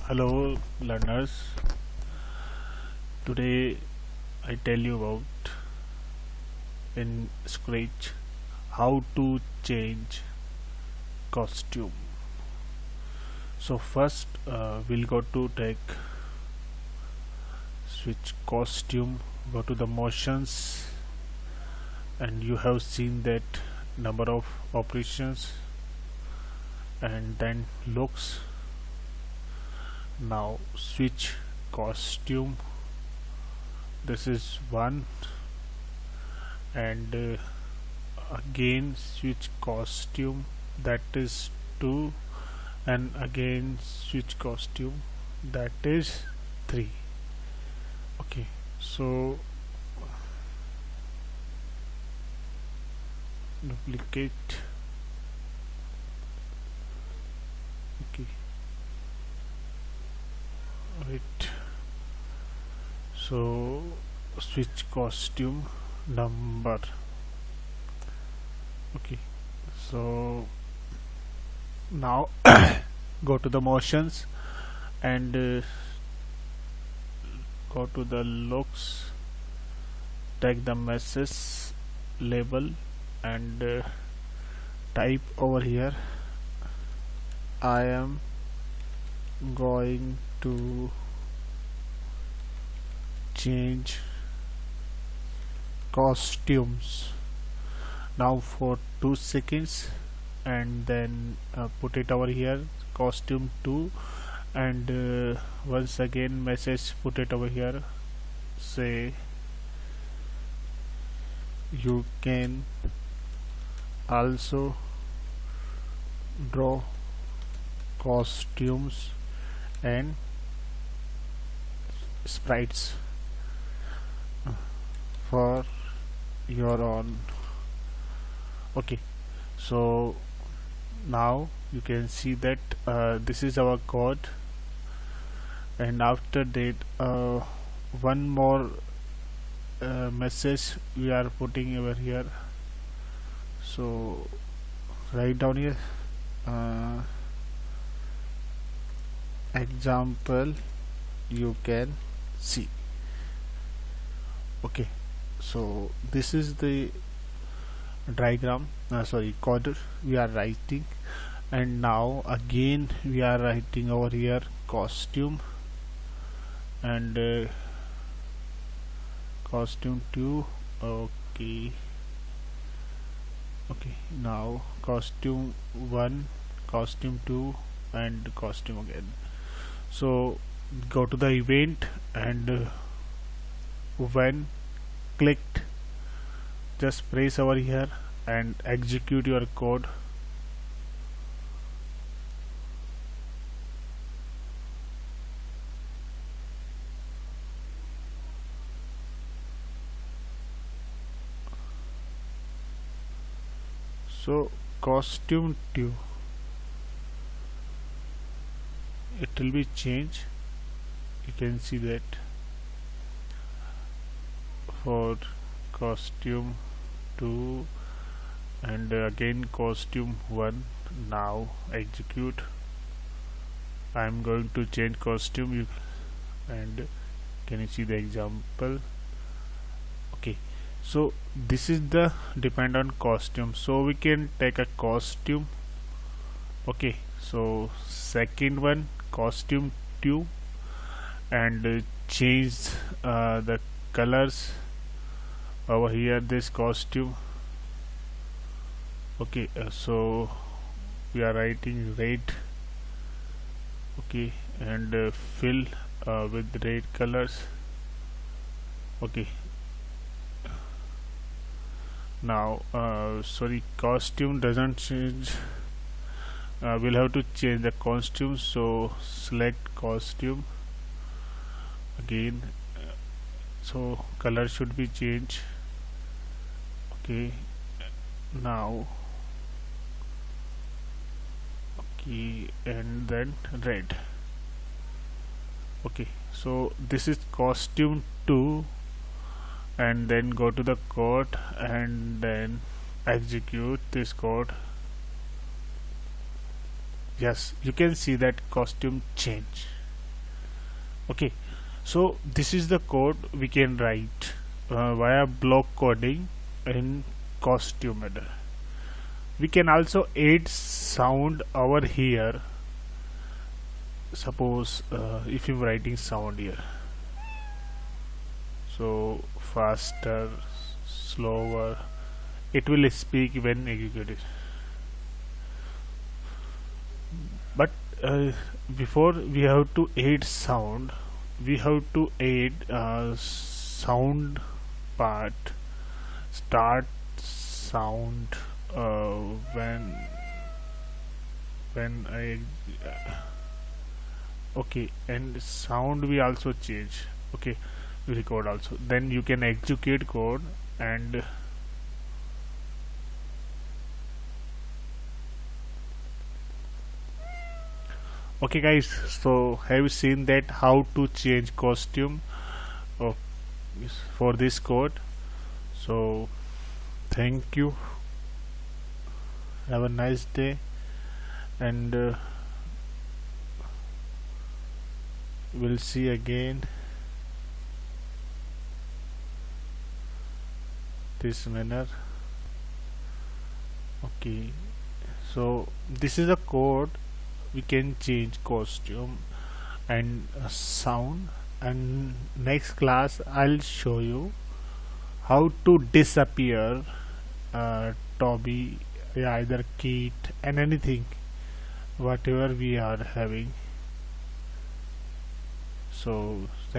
Hello learners, today I tell you about in Scratch how to change costume. So first we'll go to take switch costume, go to the motions, and you have seen that number of operations, and then looks. Now switch costume, this is one, and again switch costume, that is two, and again switch costume, that is three. Okay, so duplicate. Okay, wait. So switch costume number. Okay, so now go to the motions and go to the looks, take the message label and type over here, I am going to change costumes now for 2 seconds, and then put it over here, costume 2, and once again message, put it over here, say you can also draw costumes and sprites for your own. Okay, so now you can see that this is our code, and after that one more message we are putting over here. So write down here example you can see. Okay, so this is the diagram, code we are writing, and now again we are writing over here costume and costume 2. Okay, now costume 1, costume 2, and costume again. So go to the event, and when clicked, just press over here and execute your code. So costume 2, it will be changed. You can see that for costume 2 and again costume 1. Now execute. I am going to change costume, and can you see the example? Okay, so this is the depend on costume, so we can take a costume. Okay, so second one, costume 2, and change the colors over here, this costume. Okay, so we are writing red. Okay, and fill with red colors. Okay, now costume doesn't change, we'll have to change the costume, so select costume again, so color should be changed. Okay, now okay, and then red. Okay, so this is costume 2, and then go to the code and then execute this code. Yes, you can see that costume change. Okay, so this is the code we can write via block coding in costume header. We can also add sound over here. Suppose if I'm writing sound here, so faster, slower, it will speak when executed. But before we have to add sound, we have to add sound part. Start sound when I okay, and sound we also change. Okay, we record also. Then you can execute code and okay guys, so have you seen that how to change costume of for this code? So thank you, have a nice day, and we'll see again this manner. Okay, so this is a code we can change costume and sound, and next class I'll show you how to disappear Toby, yeah, either Kit and anything whatever we are having. So